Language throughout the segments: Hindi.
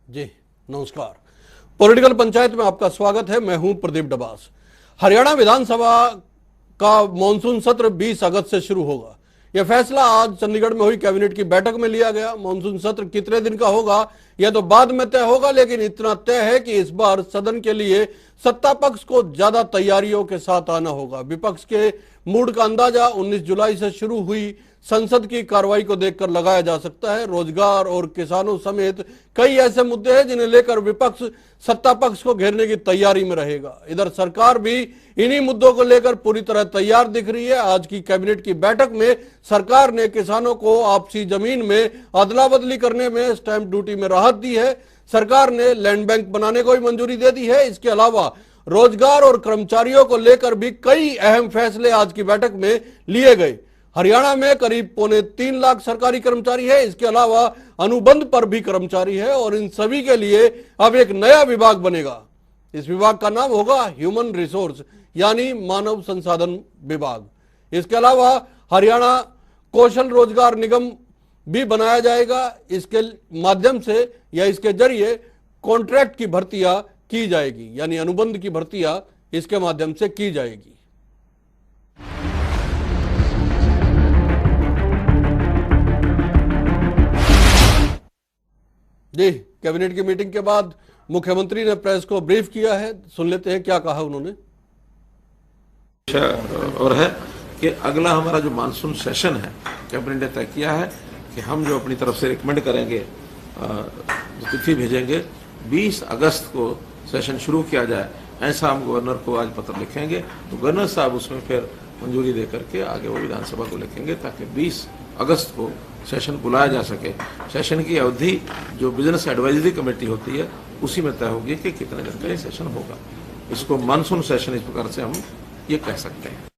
जी नमस्कार। पॉलिटिकल पंचायत में आपका स्वागत है। मैं हूं प्रदीप डबास। हरियाणा विधानसभा का मॉनसून सत्र 20 अगस्त से शुरू होगा। यह फैसला आज चंडीगढ़ में हुई कैबिनेट की बैठक में लिया गया। मॉनसून सत्र कितने दिन का होगा यह तो बाद में तय होगा, लेकिन इतना तय है कि इस बार सदन के लिए सत्ता पक्ष को ज्यादा तैयारियों के साथ आना होगा। विपक्ष के मूड का अंदाजा 19 जुलाई से शुरू हुई संसद की कार्रवाई को देखकर लगाया जा सकता है। रोजगार और किसानों समेत कई ऐसे मुद्दे हैं जिन्हें लेकर विपक्ष सत्ता पक्ष को घेरने की तैयारी में रहेगा। इधर सरकार भी इन्हीं मुद्दों को लेकर पूरी तरह तैयार दिख रही है। आज की कैबिनेट की बैठक में सरकार ने किसानों को आपसी जमीन में अदला बदली करने में स्टैंप ड्यूटी में राहत दी है। सरकार ने लैंड बैंक बनाने को भी मंजूरी दे दी है। इसके अलावा रोजगार और कर्मचारियों को लेकर भी कई अहम फैसले आज की बैठक में लिए गए। हरियाणा में करीब 3.25 लाख सरकारी कर्मचारी है। इसके अलावा अनुबंध पर भी कर्मचारी है और इन सभी के लिए अब एक नया विभाग बनेगा। इस विभाग का नाम होगा ह्यूमन रिसोर्स यानी मानव संसाधन विभाग। इसके अलावा हरियाणा कौशल रोजगार निगम भी बनाया जाएगा। इसके माध्यम से या इसके जरिए कॉन्ट्रैक्ट की भर्तियां की जाएगी, यानी अनुबंध की भर्तियां इसके माध्यम से की जाएगी। जी, कैबिनेट की मीटिंग के बाद मुख्यमंत्री ने प्रेस को ब्रीफ किया है। सुन लेते हैं क्या कहा उन्होंने। और है कि अगला हमारा जो मानसून सेशन है, कैबिनेट ने तय किया है कि हम जो अपनी तरफ से रिकमेंड करेंगे, जो तिथि भेजेंगे 20 अगस्त को सेशन शुरू किया जाए, ऐसा हम गवर्नर को आज पत्र लिखेंगे। तो गवर्नर साहब उसमें फिर मंजूरी दे करके आगे वो विधानसभा को लिखेंगे ताकि 20 अगस्त को सेशन बुलाया जा सके। सेशन की अवधि जो बिजनेस एडवाइजरी कमेटी होती है उसी में तय होगी कि कितने दिन का ये सेशन होगा। इसको मानसून सेशन इस प्रकार से हम ये कह सकते हैं।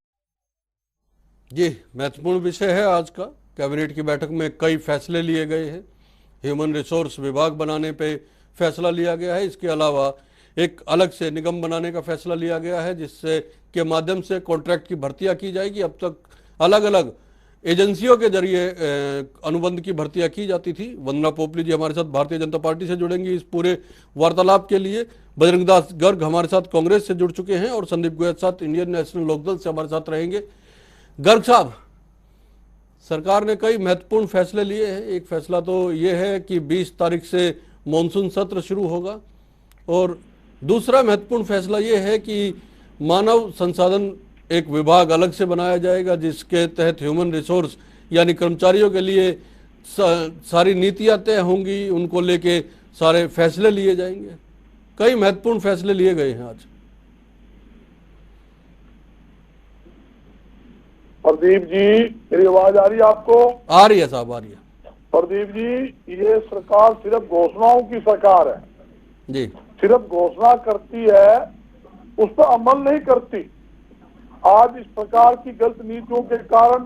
जी, महत्वपूर्ण विषय है आज का। कैबिनेट की बैठक में कई फैसले लिए गए हैं। ह्यूमन रिसोर्स विभाग बनाने पे फैसला लिया गया है। इसके अलावा एक अलग से निगम बनाने का फैसला लिया गया है जिससे के माध्यम से कॉन्ट्रैक्ट की भर्तियां की जाएगी। अब तक अलग अलग एजेंसियों के जरिए अनुबंध की भर्तियां की जाती थी। वंदना पोपली जी हमारे साथ भारतीय जनता पार्टी से जुड़ेंगी इस पूरे वार्तालाप के लिए। बजरंग दास गर्ग हमारे साथ कांग्रेस से जुड़ चुके हैं और संदीप गोयल साथ इंडियन नेशनल लोकदल से हमारे साथ रहेंगे। गर्ग साहब, सरकार ने कई महत्वपूर्ण फैसले लिए हैं। एक फैसला तो ये है कि 20 तारीख से मानसून सत्र शुरू होगा और दूसरा महत्वपूर्ण फैसला ये है कि मानव संसाधन एक विभाग अलग से बनाया जाएगा जिसके तहत ह्यूमन रिसोर्स यानी कर्मचारियों के लिए सारी नीतियां तय होंगी, उनको लेके सारे फैसले लिए जाएंगे। कई महत्वपूर्ण फैसले लिए गए हैं आज। प्रदीप जी, मेरी आवाज आ रही है आपको? आ रही है साहब, आ रही है। प्रदीप जी, ये सरकार सिर्फ घोषणाओं की सरकार है जी। सिर्फ घोषणा करती है, उस पर अमल नहीं करती। आज इस प्रकार की गलत नीतियों के कारण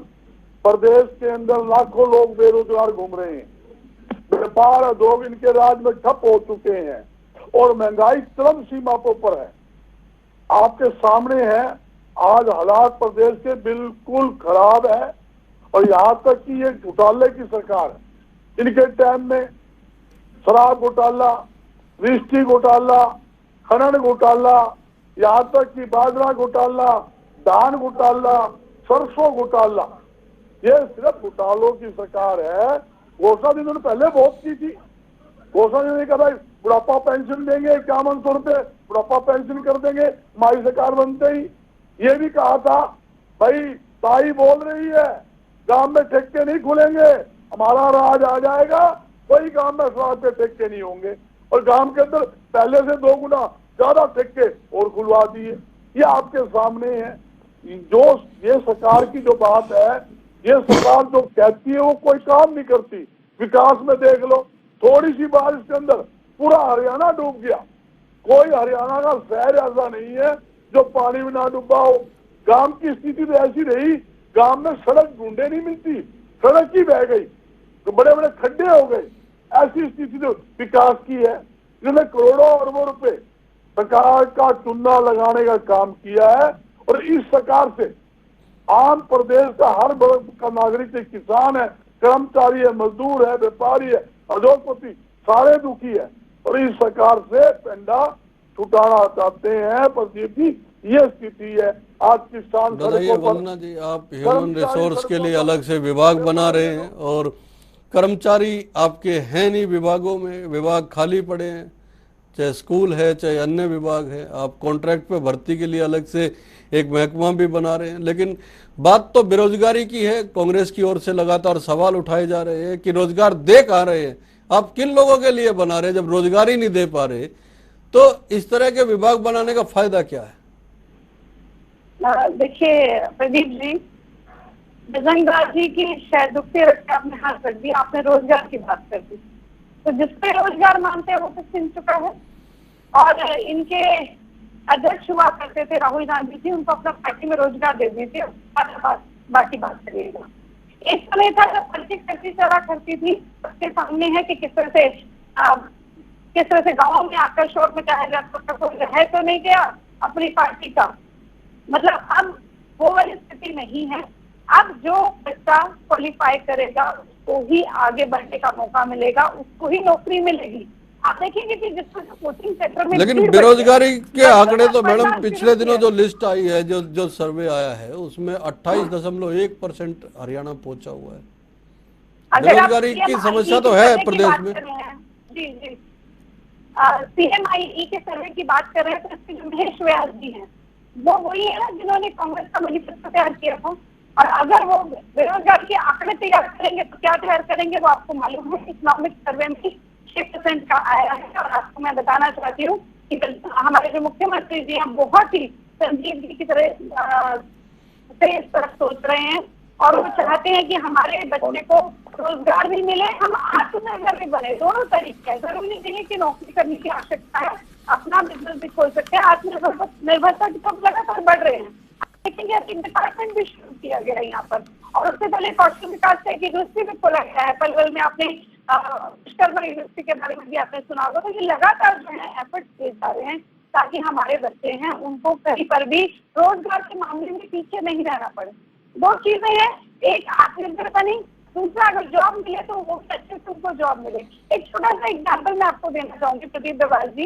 प्रदेश के अंदर लाखों लोग बेरोजगार घूम रहे हैं। व्यापार उद्योग इनके राज में ठप हो चुके हैं और महंगाई चरम सीमा पर है। आपके सामने है, आज हालात प्रदेश के बिल्कुल खराब है और यहाँ तक कि ये घोटाले की सरकार है। इनके टाइम में शराब घोटाला, रजिस्ट्री घोटाला, खनन घोटाला, यहाँ तक कि बाजरा घोटाला, धान घोटाला, सरसों घोटाला, ये सिर्फ घोटालों की सरकार है। घोषणा इन्होंने पहले बहुत की थी। घोषणा इन्होंने कहा भाई बुढ़ापा पेंशन देंगे, 5100 रुपए बुढ़ापा पेंशन कर देंगे हमारी सरकार बनते ही। ये भी कहा था भाई ताई बोल रही है गांव में ठेके नहीं खुलेंगे, हमारा राज आ जाएगा, कोई गांव में शराब के ठेके नहीं होंगे। और गांव के अंदर पहले से 2 गुना ज्यादा ठेके और खुलवा दिए। ये आपके सामने है। जो ये सरकार की जो बात है, ये सरकार जो कहती है वो कोई काम नहीं करती। विकास में देख लो, थोड़ी सी बारिश के अंदर पूरा हरियाणा डूब गया। कोई हरियाणा का शहर ऐसा नहीं है जो पानी में ना डूबा हो। गांव की स्थिति तो ऐसी रही, गांव में सड़क ढूंढे नहीं मिलती, सड़क ही बह गई, तो बड़े बड़े खड्डे हो गए। ऐसी स्थिति जो विकास की है, इन्होंने करोड़ों अरबों रुपए सरकार का चूना लगाने का काम किया है। और इस सरकार से आम प्रदेश का हर वर्ग का नागरिक है, किसान है, कर्मचारी है, मजदूर है, व्यापारी है, उद्योगपति, सारे दुखी है। और इस सरकार से पेंडा छुटाना चाहते हैं। प्रदीप जी, ये स्थिति है आज किसान बताइए सड़कों पर। वंदना जी, आप ह्यूमन कर्मचारी रिसोर्स के सड़कों लिए पर- अलग से विभाग बना रहे हैं और कर्मचारी आपके हैं नहीं विभागों में, विभाग खाली पड़े हैं, चाहे स्कूल है चाहे अन्य विभाग है। आप कॉन्ट्रैक्ट पे भर्ती के लिए अलग से एक महकमा भी बना रहे हैं। लेकिन बात तो बेरोजगारी की है। कांग्रेस की ओर से लगातार सवाल उठाए जा रहे हैं कि रोजगार दे कहाँ रहे हैं, आप किन लोगों के लिए बना रहे हैं जब रोजगार ही नहीं दे पा रहे। तो इस तरह के विभाग बनाने का फायदा क्या है? देखिए प्रदीप जी, बजरंगदास जी की शहदुक्ति रख के आपने हाथ रख दिया, आपने रोजगार की बात कर दी। तो जिसपे रोजगार मानते हैं वो तो छिन चुका है। और इनके अध्यक्ष हुआ करते थे राहुल गांधी जी, उनको अपना पार्टी में रोजगार दे दीजिए, बाकी बात करिएगा। एक समय था जब पर्ची खर्ची चला करती थी, उसके सामने है कि किस तरह से गाँव में आकर शोर मचाया जाता, कोई रह तो नहीं गया अपनी पार्टी का। मतलब अब वो वाली स्थिति नहीं है। अब जो बच्चा क्वालिफाई करेगा उसको ही आगे बढ़ने का मौका मिलेगा, उसको ही नौकरी मिलेगी। आप देखेंगे कि जिस तरह कोचिंग सेक्टर में, लेकिन बेरोजगारी के आंकड़े तो मैडम पिछले दिनों जो लिस्ट आई है, जो सर्वे आया है, उसमें 28.1% हरियाणा पहुंचा हुआ है। बेरोजगारी की समस्या तो है प्रदेश में। जी जी, CMIE के सर्वे की बात कर रहे हैं तो इसके जो महेश व्यास जी हैं, वो वही है ना जिन्होंने कांग्रेस का मैनिफेस्टो तैयार किया था। और अगर वो बेरोजगार के आंकड़े तैयार करेंगे तो क्या तैयार करेंगे वो आपको मालूम है। इकोनॉमिक सर्वे में 6% का आया है। और आपको मैं बताना चाहती हूँ कि हमारे जो मुख्यमंत्री जी हैं बहुत ही संजीव जी की तरह से इस तरफ सोच रहे हैं और वो चाहते हैं कि हमारे बच्चे को रोजगार भी मिले, हम आत्मनिर्भर भी बने। दोनों तरीके हैं, जरूरी नहीं है कि नौकरी करने की आवश्यकता है, अपना बिजनेस भी खोल सकते हैं। आत्मनिर्भरता की तरफ लगातार बढ़ रहे हैं। देखेंगे एक डिपार्टमेंट भी शुरू किया गया है यहाँ पर। और उससे पहले कौशल विकास का एक यूनिवर्सिटी भी खोला गया है पलवल में। आपने विश्वकर्मा यूनिवर्सिटी के बारे में भी आपने सुना होगा। तो ये लगातार जो है एफर्ट किए जा रहे हैं ताकि हमारे बच्चे हैं उनको कहीं पर भी रोजगार के मामले में पीछे नहीं रहना पड़े। दो चीजें हैं, एक आत्मनिर्भर बनी, दूसरा अगर जॉब मिले तो वो अच्छे से उनको जॉब मिले। एक छोटा सा एग्जाम्पल मैं आपको देना चाहूंगी प्रदीप डोभाल जी।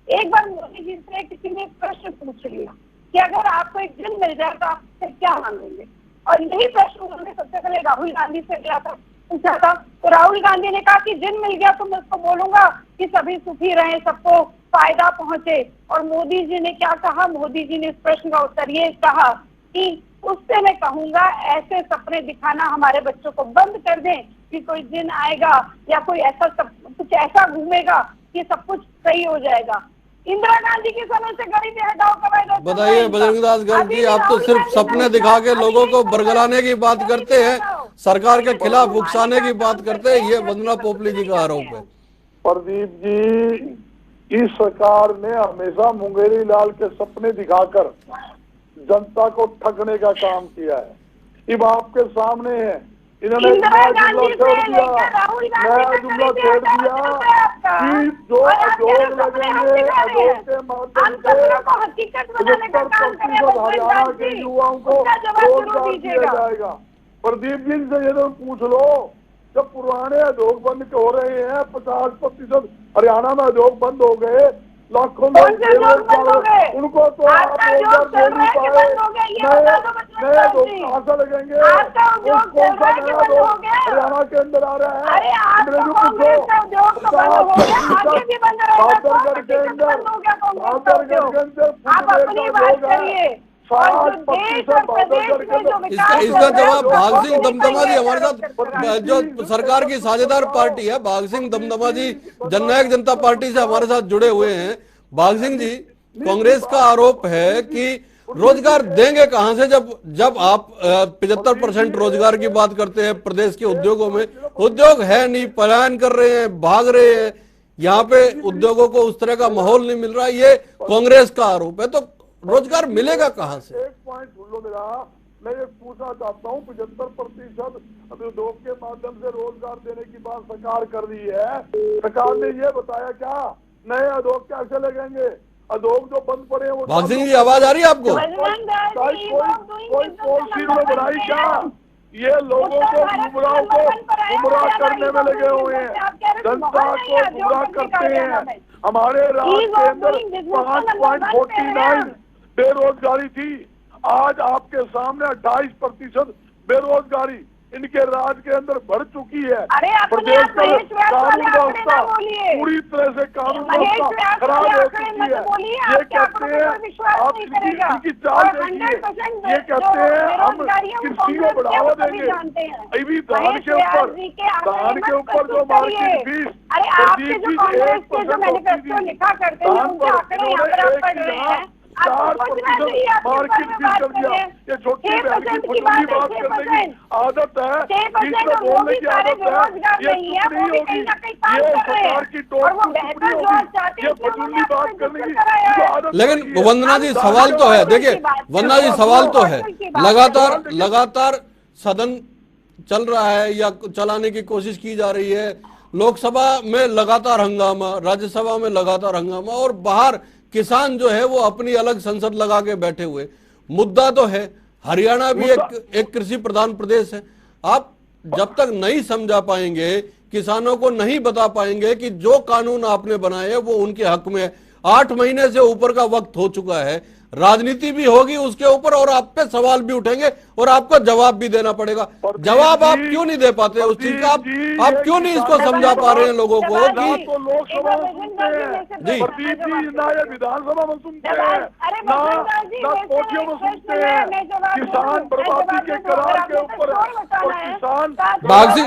एक बार मोदी जी से किसी ने प्रश्न पूछ लिया कि अगर आपको एक जिन मिल जाए तो आप फिर क्या मांगेंगे। और यही प्रश्न उन्होंने सबसे पहले राहुल गांधी से किया था, पूछा था। तो राहुल गांधी ने कहा कि जिन मिल गया तो मैं उसको बोलूंगा कि सभी सुखी रहें, सबको फायदा पहुंचे। और मोदी जी ने क्या कहा, मोदी जी ने इस प्रश्न का उत्तर ये कहा कि उससे मैं कहूंगा ऐसे सपने दिखाना हमारे बच्चों को बंद कर दें कि कोई दिन आएगा या कोई ऐसा कुछ ऐसा घूमेगा कि सब कुछ सही हो जाएगा। इंदिरा गांधी के समय से गरीबी हटाओ कमाई। बताइए बजरंगदास गर्ग जी, आप तो सिर्फ सपने दिखा के लोगों को बरगलाने की बात करते हैं, सरकार के खिलाफ उकसाने की बात करते हैं। ये वंदना पोपली जी का आरोप है। प्रदीप जी, इस सरकार ने हमेशा मुंगेरी लाल के सपने दिखाकर जनता को ठगने का काम किया है। अब आपके सामने है, इन्होंने नया जुमला छोड़ दिया कि जो अजोग लगेंगे, अजोग के माध्यम से 75% हरियाणा के युवाओं को रोजगार दिया जाएगा। प्रदीप जी से ये तो पूछ लो, जब पुराने उद्योग बंद हो रहे हैं, 50% हरियाणा में उद्योग बंद हो गए, लाखों लोग बेरोजगार, उनको तो आप रोजगार दे नहीं पाए। नए उद्योग कहाँ से लगेंगे? कौन सा नया उद्योग हरियाणा के अंदर आ रहा है? बादरगढ़ के अंदर इसका जवाब भाग सिंह दमदमा जी हमारे साथ, जो सरकार की साझेदार पार्टी है, भाग सिंह दमदमा जी जननायक जनता पार्टी से हमारे साथ जुड़े हुए हैं। भाग सिंह जी, कांग्रेस का आरोप है कि रोजगार देंगे कहां से जब आप 75% रोजगार की बात करते हैं प्रदेश के उद्योगों में। उद्योग है नहीं, पलायन कर रहे हैं, भाग रहे हैं, यहाँ पे उद्योगों को उस तरह का माहौल नहीं मिल रहा। ये कांग्रेस का आरोप है, तो रोजगार मिलेगा कहां से? एक पॉइंट सुन लो मेरा, मैं ये पूछना चाहता हूँ, 75% अभी उद्योग के माध्यम से रोजगार देने की बात सरकार कर रही है। सरकार ने ये बताया क्या नए उद्योग कैसे लगेंगे? उद्योग जो बंद पड़े हैं वो भाग सिंह जी, आवाज आ रही है आपको? कोई पॉलिसी में बनाई क्या? ये लोगों को गुमराह करने में लगे हुए हैं, जनता को गुमराह करते हैं। हमारे राज्य के अंदर 5.49 बेरोजगारी थी। आज आपके सामने 28% बेरोजगारी इनके राज्य के अंदर बढ़ चुकी है। प्रदेश का कानून व्यवस्था पूरी तरह से कानून व्यवस्था खराब हो चुकी है। ये कहते हैं आप इनकी चाल देखिए, ये कहते हैं हम कृषि को बढ़ावा देंगे। अभी धान के ऊपर जो मार्केट फीस प्रदीप जी 1% होती थी, धान पर इन्होंने 4% मार्केट फीस कर दिया। ये छोटी बहन की फजूली बात करने की आदत है, बीच में बोलने की आदत है, ये चुप नहीं होगी। ये सरकार की टोक चुप नहीं होगी, ये फजूली बात करने की आदत। लेकिन वंदना जी सवाल तो है, देखिए वंदना जी सवाल तो है, लगातार सदन चल रहा है या चलाने की कोशिश की जा रही है, लोकसभा में लगातार हंगामा, राज्यसभा में लगातार हंगामा, और बाहर किसान जो है वो अपनी अलग संसद लगा के बैठे हुए। मुद्दा तो है, हरियाणा भी एक कृषि प्रधान प्रदेश है। आप जब तक नहीं समझा पाएंगे, किसानों को नहीं बता पाएंगे कि जो कानून आपने बनाए हैं वो उनके हक में है। 8 महीने से ऊपर का वक्त हो चुका है, राजनीति भी होगी उसके ऊपर, और आप पे सवाल भी उठेंगे और आपको जवाब भी देना पड़ेगा। जवाब आप क्यों नहीं दे पाते उस चीज का? आप क्यों नहीं इसको समझा पा रहे हैं लोगों को कि लोकसभा में सुनते हैं जी, प्रदीप जी ना ये विधानसभा में सुनते हैं, ना कोठियों में सुनते हैं। किसान बर्बादी के करार के ऊपर और किसान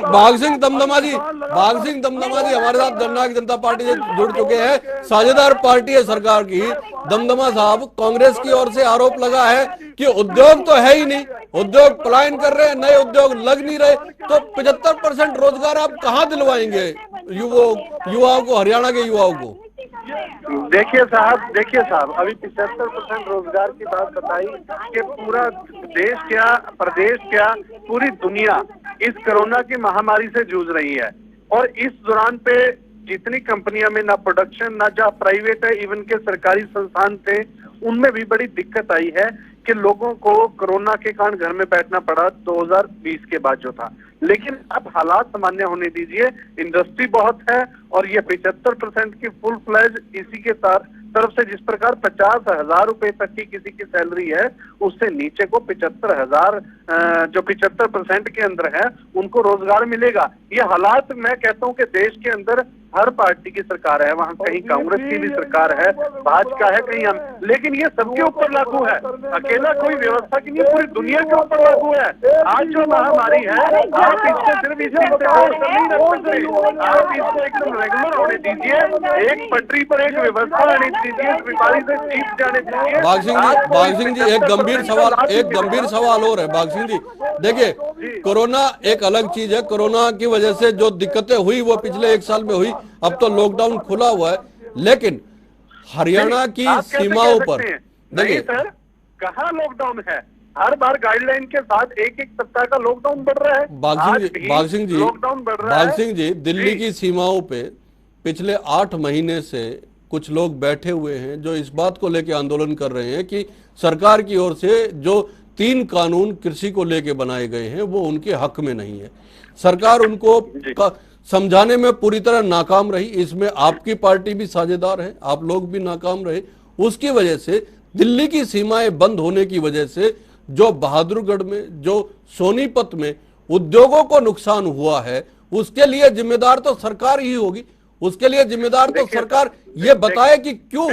भाग सिंह दमदमा जी हमारे साथ जननायक जनता पार्टी से जुड़ चुके हैं, साझेदार पार्टी है सरकार की। दमदमा साहब, कांग्रेस की ओर से आरोप लगा है कि उद्योग तो है ही नहीं, उद्योग पलायन कर रहे हैं, नए उद्योग लग नहीं रहे, तो 75% रोजगार आप कहां दिलवाएंगे युवाओं को, हरियाणा के युवाओं को? देखिए साहब अभी 75% रोजगार की बात बताई कि पूरा देश क्या, प्रदेश क्या, पूरी दुनिया इस कोरोना की महामारी से जूझ रही है। और इस दौरान पे जितनी कंपनियां में ना प्रोडक्शन, ना जहाँ प्राइवेट है, इवन के सरकारी संस्थान थे, उनमें भी बड़ी दिक्कत आई है कि लोगों को कोरोना के कारण घर में बैठना पड़ा 2020 के बाद जो था। लेकिन अब हालात सामान्य होने दीजिए, इंडस्ट्री बहुत है और ये 75% की फुल फ्लैज इसी के तरफ से जिस प्रकार 50,000 रुपए तक की किसी की सैलरी है, उससे नीचे को 75,000 जो 75% के अंदर है उनको रोजगार मिलेगा। ये हालात मैं कहता हूं कि देश के अंदर हर पार्टी की सरकार है, वहां कहीं कांग्रेस की भी सरकार है, भाजपा है, कहीं हम, लेकिन ये सबके ऊपर लागू है, अकेला कोई व्यवस्था की नहीं, पूरी दुनिया के ऊपर लागू है। आज जो महामारी है आप इसको सिर्फ इसी नहीं रख सकते, आप इसको एकदम रेगुलर होने दीजिए, एक पटरी पर एक व्यवस्था आने दीजिए, बीमारी से जीत जाने दीजिए। बाग सिंह जी एक गंभीर सवाल और है। बाग सिंह जी देखिए, कोरोना एक अलग चीज है, कोरोना की वजह से जो दिक्कतें हुई वो पिछले 1 साल में हुई, अब तो लॉकडाउन खुला हुआ है, लेकिन हरियाणा की सीमाओं पर देखिए सर, कहाँ लॉकडाउन है? हर बार गाइडलाइन के साथ एक सप्ताह का लॉकडाउन बढ़ रहा है। बाग सिंह जी दिल्ली की सीमाओं पे पिछले 8 महीने से कुछ लोग बैठे हुए हैं जो इस बात को लेकर आंदोलन कर रहे हैं कि सरकार की ओर से जो 3 कानून कृषि को लेकर बनाए गए हैं वो उनके हक में नहीं है। सरकार उनको समझाने में पूरी तरह नाकाम रही, इसमें आपकी पार्टी भी साझेदार है, आप लोग भी नाकाम रहे। उसकी वजह से दिल्ली की सीमाएं बंद होने की वजह से जो बहादुरगढ़ में, जो सोनीपत में उद्योगों को नुकसान हुआ है, उसके लिए जिम्मेदार तो सरकार ही होगी। उसके लिए जिम्मेदार तो सरकार ये बताए कि क्यों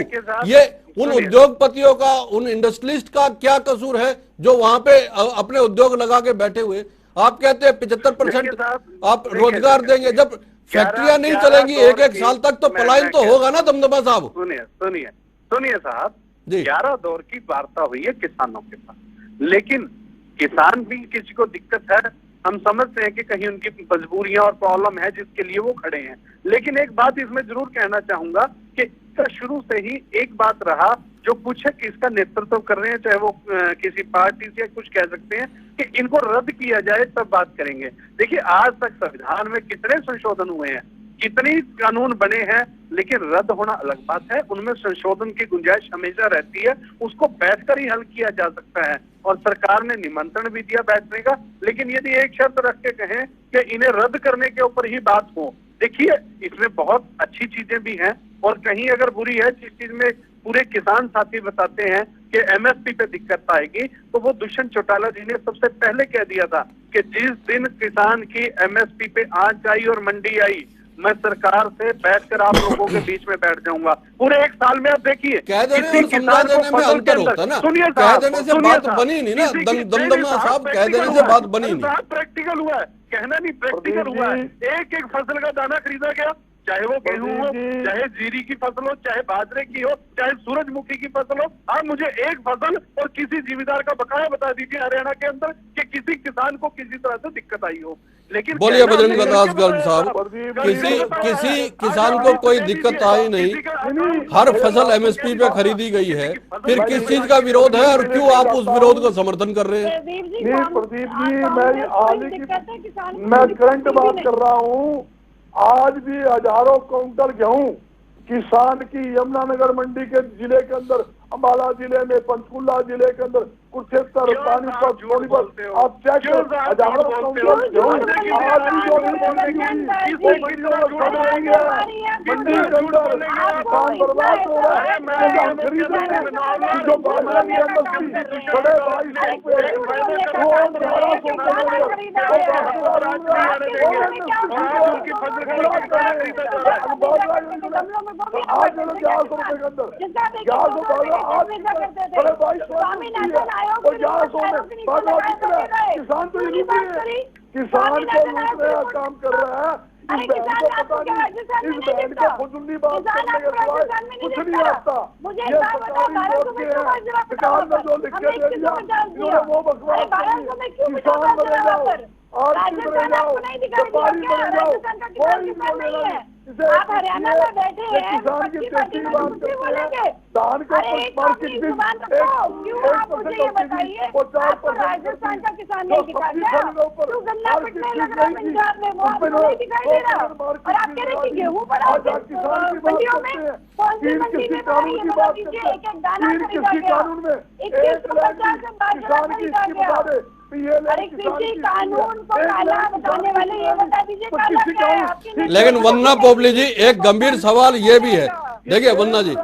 ये उन उद्योगपतियों का, उन इंडस्ट्रियलिस्ट का क्या कसूर है जो वहां पे अपने उद्योग लगा के बैठे हुए। आप कहते हैं 75% आप रोजगार देंगे, जब फैक्ट्रियां नहीं चलेंगी 1-1 साल तक तो पलायन तो होगा ना दमदमा साहब। सुनिए साहब, 11 दौर की वार्ता हुई है किसानों के साथ, लेकिन किसान भी किसी को दिक्कत है, हम समझते हैं कि कहीं उनकी मजबूरियां और प्रॉब्लम है जिसके लिए वो खड़े हैं। लेकिन एक बात इसमें जरूर कहना चाहूंगा कि इसका शुरू से ही एक बात रहा, जो कुछ है कि इसका नेतृत्व कर रहे हैं, चाहे वो किसी पार्टी से कुछ कह सकते हैं कि इनको रद्द किया जाए तब बात करेंगे। देखिए आज तक संविधान में कितने संशोधन हुए हैं, कितने कानून बने हैं, लेकिन रद्द होना अलग बात है, उनमें संशोधन की गुंजाइश हमेशा रहती है, उसको बैठकर ही हल किया जा सकता है। और सरकार ने निमंत्रण भी दिया बैठने का, लेकिन यदि एक शर्त रख के कहें कि इन्हें रद्द करने के ऊपर ही बात हो, देखिए इसमें बहुत अच्छी चीजें भी हैं, और कहीं अगर बुरी है जिस चीज में पूरे किसान साथी बताते हैं कि एमएसपी पे दिक्कत आएगी, तो वो दुष्यंत चौटाला जी ने सबसे पहले कह दिया था कि जिस दिन किसान की एमएसपी पे आंच आई और मंडी आई, मैं सरकार से बैठकर आप लोगों के बीच में बैठ जाऊंगा। पूरे एक साल में आप देखिए, कह देने और समझा देने में अंतर होता है ना। सुनिए कह देने से बात बनी नहीं ना, दमदमा साहब, कह देने से बात बनी नहीं। प्रैक्टिकल हुआ है, कहना नहीं, प्रैक्टिकल हुआ है। एक एक फसल का दाना खरीदा गया, चाहे वो गेहूं हो, चाहे जीरी की फसल हो, चाहे बाजरे की हो, चाहे सूरजमुखी की फसल हो। आप मुझे एक फसल और किसी जिम्मेदार का बकाया बता दीजिए हरियाणा के अंदर कि किसी किसान को किसी तरह से दिक्कत आई हो। लेकिन बोलिए बजरंग दास गर्ग साहब, किसी किसान को कोई दिक्कत आई नहीं, हर फसल एमएसपी पे खरीदी गई है, फिर किस चीज का विरोध है और क्यों आप उस विरोध को समर्थन कर रहे हैं? नहीं प्रदीप जी, मैं करंट बात कर रहा हूँ। आज भी हजारों काउंटर गेहूं किसान की यमुनानगर मंडी के जिले के अंदर, अम्बाला जिले में, पंचकुला जिले के अंदर, कुरुक्षेत्र, पानीपत, सोनीपत, आप चेक करें, हजारों काउंटर गेहूं आज भी जो मंडी के अंदर किसान बर्बाद हो रहा है। जो बाजरा की एमएसपी बड़े 2200 किसान तो ये किसान को लूट रहा काम कर रहा है। इस बहन को पता नहीं, इस बहन को फजुली बात करने के सिवाय कुछ नहीं आता। ये सरकारी बोर्ड के हैं, किसान ने जो लिख के दे दिया, इन्होंने वो बकवास की। किसान बने जाओ, आरती बने जाओ, व्यापारी बने जाओ, कोई बोलेगा नहीं। आप हरियाणा में बैठे हैं, किसान की टेस्टी बात करते हैं, धान के मार्केट में 1% वो 4% राजस्थान का किसान नहीं दिखाता, तो गन्ना पिटने लग रहा है पंजाब में, वो आपको नहीं दिखाई दे रहा। और आप कह रहे हैं कि गेहूं पड़ा मंडियों में, कौन सी मंडी में पड़ा, ये बता दीजिए। एक एक दाना खरीदा गया, 2150 से बाजरा खरीदा गया। अरे कृषि कानून को काला बताने वाले ये बता दीजिए काला क्या है आपकी। लेकिन वंदना पोपली जी, एक गंभीर सवाल ये भी है, देखिए वंदना जी,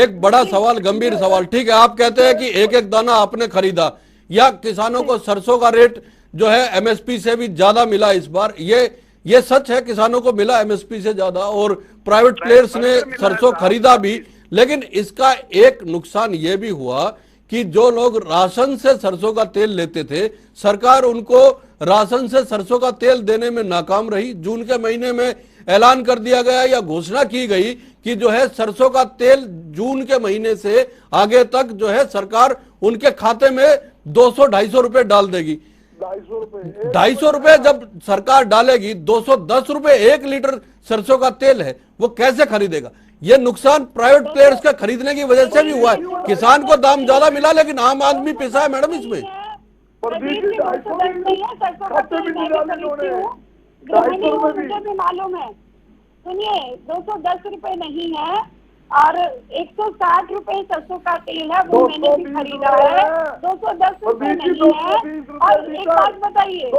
एक बड़ा सवाल, गंभीर सवाल। ठीक है, आप कहते हैं कि एक एक दाना आपने खरीदा, या किसानों को सरसों का रेट जो है एमएसपी से भी ज्यादा मिला इस बार, ये सच है, किसानों को मिला एमएसपी से ज्यादा और प्राइवेट प्लेयर्स ने सरसों खरीदा भी। लेकिन इसका एक नुकसान ये भी हुआ कि जो लोग राशन से सरसों का तेल लेते थे, सरकार उनको राशन से सरसों का तेल देने में नाकाम रही। जून के महीने में ऐलान कर दिया गया या घोषणा की गई कि जो है सरसों का तेल जून के महीने से आगे तक जो है सरकार उनके खाते में 200-250 रुपए डाल देगी। 250 रुपए जब सरकार डालेगी, 210 रुपए 1 लीटर सरसों का तेल है, वो कैसे खरीदेगा? ये नुकसान प्राइवेट प्लेयर्स का खरीदने की वजह से भी हुआ है। किसान को दाम ज्यादा मिला, लेकिन आम आदमी पिसा है मैडम इसमें। मुझे भी मालूम है, सुनिए, 210 रुपए नहीं है और 160 रुपए सरसों का तेल है, वो मैंने भी खरीदा है। 210 रुपए नहीं है। और एक बात बताइए,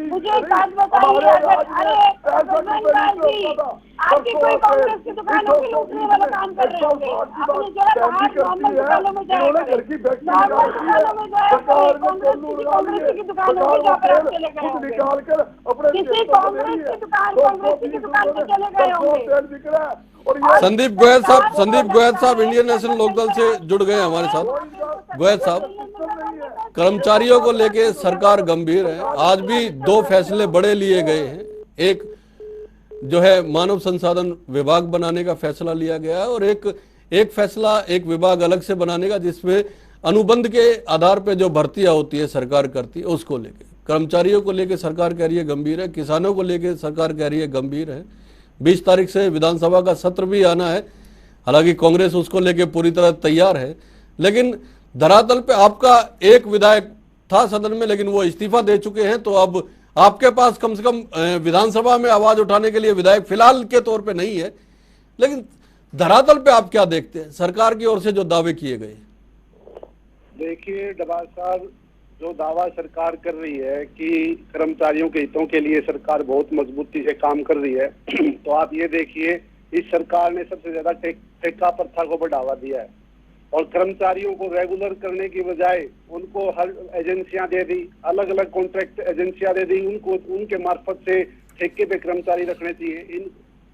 मुझे एक बात बताइए, आपकी कोई कांग्रेस की दुकानों की लूटने वाला काम कर रहे होंगे, अपने जो है बाहर नॉर्मल दुकानों में जाएगा, नॉर्मल दुकानों में जाएगा, कांग्रेस की दुकानों में जाकर आप चले गए होंगे, किसी कांग्रेस की दुकान पे चले गए होंगे। संदीप गोयल साहब इंडियन नेशनल लोकदल से जुड़ गए हमारे साथ। गोयल साहब, कर्मचारियों को लेके सरकार गंभीर है, आज भी 2 फैसले बड़े लिए गए हैं। एक जो है मानव संसाधन विभाग बनाने का फैसला लिया गया है और एक फैसला एक विभाग अलग से बनाने का, जिसमें अनुबंध के आधार पे जो भर्तियां होती है सरकार करती है, उसको लेके। कर्मचारियों को लेके सरकार कह रही है गंभीर है, किसानों को लेके सरकार कह रही है गंभीर है। 20 तारीख से विधानसभा का सत्र भी आना है, हालांकि कांग्रेस उसको लेके पूरी तरह तैयार है। लेकिन धरातल पे आपका एक विधायक था सदन में, लेकिन वो इस्तीफा दे चुके हैं, तो अब आपके पास कम से कम विधानसभा में आवाज उठाने के लिए विधायक फिलहाल के तौर पे नहीं है। लेकिन धरातल पे आप क्या देखते हैं सरकार की ओर से जो दावे किए गए? देखिए डबाल साहब, जो दावा सरकार कर रही है कि कर्मचारियों के हितों के लिए सरकार बहुत मजबूती से काम कर रही है, तो आप ये देखिए इस सरकार ने सबसे ज्यादा ठेका प्रथा को बढ़ावा दिया है और कर्मचारियों को रेगुलर करने की बजाय उनको हर एजेंसियां दे दी, अलग अलग कॉन्ट्रैक्ट एजेंसियां दे दी, उनको उनके मार्फत से ठेके पे कर्मचारी रखने चाहिए।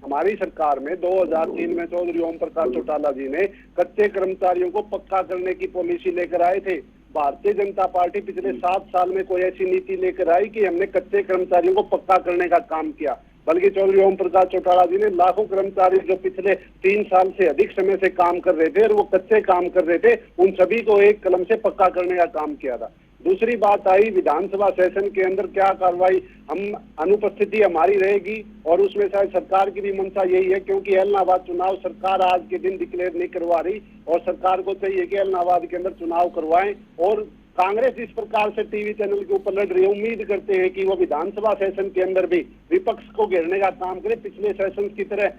हमारी सरकार में 2003 में चौधरी ओम प्रकाश चौटाला जी ने कच्चे कर्मचारियों को पक्का करने की पॉलिसी लेकर आए थे। भारतीय जनता पार्टी पिछले 7 साल में कोई ऐसी नीति लेकर आई कि हमने कच्चे कर्मचारियों को पक्का करने का काम किया, बल्कि चौधरी ओम प्रकाश चौटाला जी ने लाखों कर्मचारी जो पिछले 3 साल से अधिक समय से काम कर रहे थे और वो कच्चे काम कर रहे थे, उन सभी को एक कलम से पक्का करने का काम किया था। दूसरी बात आई विधानसभा सेशन के अंदर क्या कार्रवाई, हम अनुपस्थिति हमारी रहेगी और उसमें शायद सरकार की भी मंशा यही है, क्योंकि एलनाबाद चुनाव सरकार आज के दिन डिक्लेयर नहीं करवा रही और सरकार को चाहिए कि एलनाबाद के अंदर चुनाव करवाएं। और कांग्रेस इस प्रकार से टीवी चैनल के ऊपर लड़ रही है, उम्मीद करते हैं कि वो विधानसभा सेशन के अंदर भी विपक्ष को घेरने का काम करे। पिछले सेशन की तरह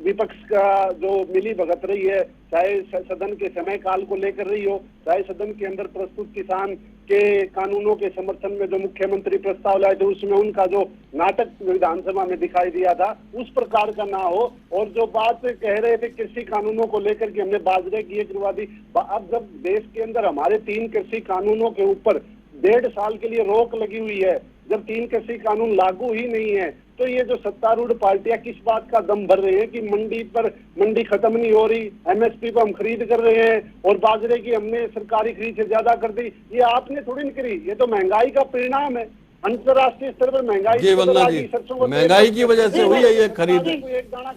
विपक्ष का जो मिली भगत रही है, चाहे सदन के समय काल को लेकर रही हो, चाहे सदन के अंदर प्रस्तुत किसान के कानूनों के समर्थन में जो मुख्यमंत्री प्रस्ताव लाए थे उसमें उनका जो नाटक विधानसभा में दिखाई दिया था, उस प्रकार का ना हो। और जो बात कह रहे थे कृषि कानूनों को लेकर कि हमने बाजरे की ये करवा दी, अब जब देश के अंदर हमारे 3 कृषि कानूनों के ऊपर 1.5 साल के लिए रोक लगी हुई है, जब 3 कृषि कानून लागू ही नहीं है, तो ये जो सत्तारूढ़ पार्टियां किस बात का दम भर रहे हैं कि मंडी खत्म नहीं हो रही, एमएसपी पर हम खरीद कर रहे हैं और बाजरे की हमने सरकारी खरीद से ज्यादा कर दी, ये आपने थोड़ी नहीं करी, ये तो महंगाई का परिणाम है। अंतर्राष्ट्रीय स्तर पर महंगाई जी वंदना जी, महंगाई की वजह से हुई है ये खरीद।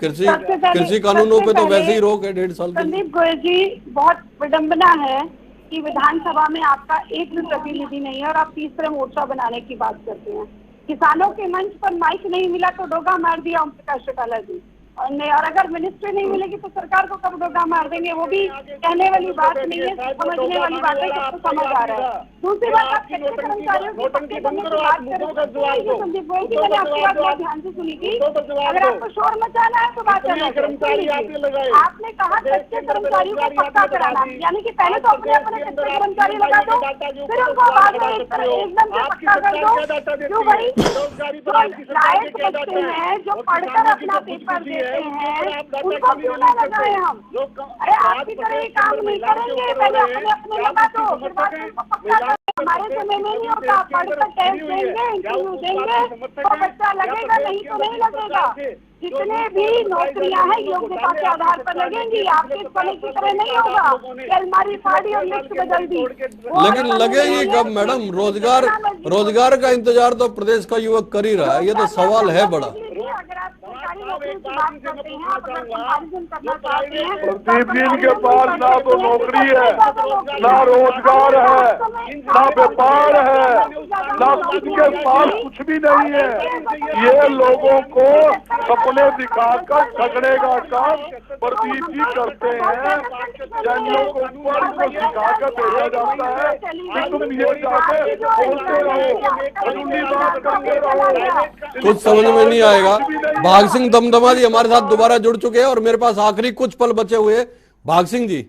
कृषि कानूनों पे तो वैसे ही रोक है 1.5 साल। संदीप गोयल जी, बहुत विडंबना है कि विधानसभा में आपका एक भी प्रतिनिधि नहीं है और आप तीसरे मोर्चा बनाने की बात करते हैं। किसानों के मंच पर माइक नहीं मिला तो डोगा मार दिया ओम प्रकाश चौटाला जी और अगर मिनिस्ट्री नहीं मिलेगी तो सरकार को कब डोगा मार देंगे, वो भी कहने वाली बात नहीं है, समझने वाली बात है, सबको समझ आ रहा है। दूसरी बात, आप कच्चे कर्मचारियों की पक्के करने की बात करें, संदीप गोयल जी, मैंने आपकी बात बहुत ध्यान से सुनी थी। अगर आपको शोर मचाना है तो बात करना। आपने कहा कच्चे कर्मचारियों को पक्का कराना, यानी कि पहले तो अपने कच्चे कर्मचारी लगा दो, फिर उनको बाद में एकदम से पक्का कर दो। जो भाई लायक बच्चे हैं जो पढ़कर अपना पेपर देते हैं, उनको क्यों ना लगाए हम? अरे आपकी तरह ये काम नहीं करेंगे, पहले अपने लगा दो, फिर बाद में उनको पक्का करें। हमारे समय में नहीं होता, पढ़कर टेस्ट देंगे, इंटरव्यू देंगे तो बच्चा लगेगा, नहीं तो नहीं लगेगा। जितने भी नौकरियां हैं योग्यता के आधार पर लगेंगी, आपके समय की तरह नहीं होगा कि अलमारी फाड़ी और लिस्ट बदल दी। लेकिन लगेगी कब मैडम? रोजगार का इंतजार तो प्रदेश का युवक कर ही रहा है, ये तो सवाल है बड़ा। अगर आप सरकारी नौकरी की बात करते हैं, अगर कंपैरिजन करना चाहते हैं, प्रदीप जी के पास ना तो नौकरी है, ना रोजगार है, ना व्यापार है, ना उनके पास कुछ भी नहीं है। ये लोगों को सपने दिखाकर ठगने का काम प्रदीप जी करते हैं। जनों को ऊपर को सिखाकर भेजा जाता है कि तुम ये जाके बोलते रहो, अधूरी बात करते रहो, कुछ समझ में नहीं आएगा। भाग सिंह दमदमा जी हमारे साथ दोबारा जुड़ चुके हैं और मेरे पास आखिरी कुछ पल बचे हुए। भाग सिंह जी,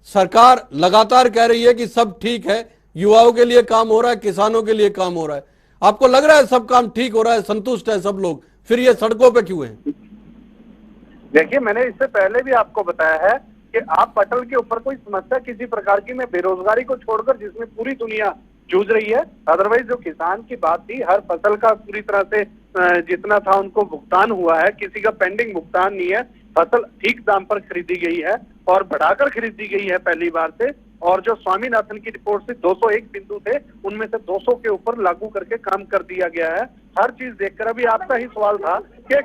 सरकार लगातार कह रही है कि सब ठीक है, युवाओं के लिए काम हो रहा है, किसानों के लिए काम हो रहा है, आपको लग रहा है सब काम ठीक हो रहा है, संतुष्ट है सब लोग, फिर ये सड़कों पे क्यों है? देखिए, मैंने इससे पहले भी आपको बताया है कि आप पटल के ऊपर कोई समस्या किसी प्रकार की में बेरोजगारी को छोड़कर जिसमें पूरी दुनिया जूझ रही है, अदरवाइज जो किसान की बात थी, हर फसल का पूरी तरह से जितना था उनको भुगतान हुआ है, किसी का पेंडिंग भुगतान नहीं है, फसल ठीक दाम पर खरीदी गई है और बढ़ाकर खरीदी गई है पहली बार से। और जो स्वामीनाथन की रिपोर्ट से 201 बिंदु थे, उनमें से 200 के ऊपर लागू करके काम कर दिया गया है। हर चीज देखकर अभी आपका ही सवाल था कि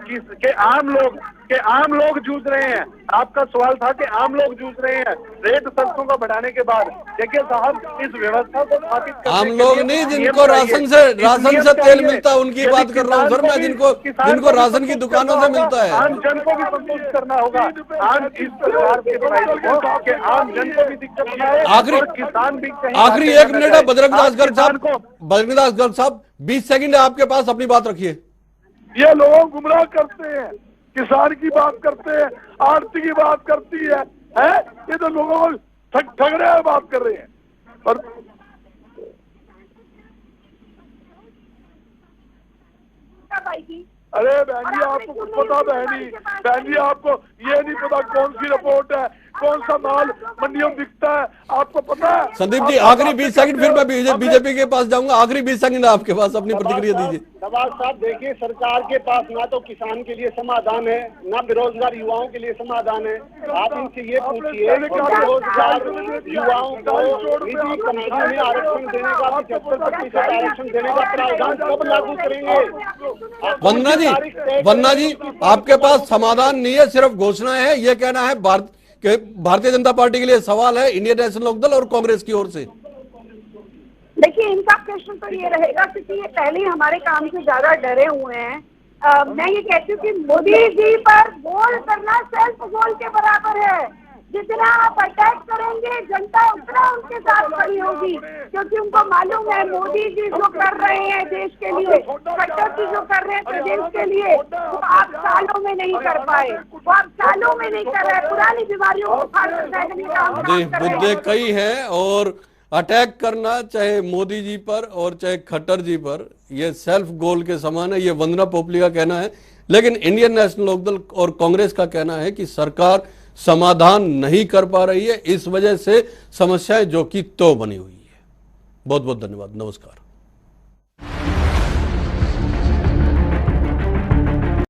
आम लोग जूझ रहे हैं। आपका सवाल था कि आम लोग जूझ रहे हैं रेट सरसों का बढ़ाने के बाद। देखिए साहब, इस व्यवस्था को स्थापित करने आम लोग नहीं, जिनको राशन से तेल मिलता है उनकी बात कर रहा हूँ सर मैं, जिनको राशन की दुकानों से मिलता है। आम जन को भी संतुष्ट करना होगा। आम इस प्रकार के कि आम जन को भी दिक्कत ना है, किसान भी आखिरी 1 मिनट है बजरंगदास गर्ग साहब, 20 सेकंड है आपके पास, अपनी बात रखिए। ये लोग गुमराह करते हैं, किसान की बात करते हैं, आरती की बात करती है, ये तो लोगों को ठग रहे हैं, बात कर रहे हैं। और अरे बहन जी आपको कुछ पता बहन जी आपको ये नहीं पता कौन सी रिपोर्ट है, कौन सा माल मंडियों में बिकता है, आपको पता है? संदीप जी आखिरी 20 सेकंड, फिर मैं बीजेपी के पास जाऊंगा। आखिरी 20 सेकंड आपके पास, अपनी प्रतिक्रिया दीजिए। नवाज साहब देखिए, सरकार के पास ना तो किसान के लिए समाधान है, ना बेरोजगार युवाओं के लिए समाधान है। आप इनसे ये पूछिए बेरोजगार युवाओं को निजी कंपनियों में आरक्षण देने का 75% आरक्षण देने का प्रावधान कब लागू करेंगे? वन्ना जी आपके पास समाधान नहीं है, सिर्फ घोषणाएं है, ये कहना है भारतीय जनता पार्टी के लिए सवाल है इंडियन नेशनल लोकदल और कांग्रेस की ओर से। देखिए इनका प्रश्न तो ये रहेगा क्योंकि ये पहले ही हमारे काम से ज्यादा डरे हुए हैं। मैं ये कहती हूँ कि मोदी जी पर गोल करना सेल्फ गोल के बराबर है। जितना आप अटैक करेंगे जनता उतना उनके साथ खड़ी होगी, क्योंकि उनको मालूम है मोदी जी जो कर रहे हैं देश के लिए, खट्टर जी जो कर रहे हैं प्रदेश के लिए, वो आप सालों में नहीं कर पाए, वो आप सालों में नहीं कर रहे। पुरानी बीमारियों को मुद्दे कई हैं और अटैक करना चाहे मोदी जी पर और चाहे खट्टर जी पर, ये सेल्फ गोल के समान है, ये वंदना पोपली का कहना है। लेकिन इंडियन नेशनल लोकदल और कांग्रेस का कहना है कि सरकार समाधान नहीं कर पा रही है, इस वजह से समस्याएं जो कि तो बनी हुई है। बहुत बहुत धन्यवाद, नमस्कार।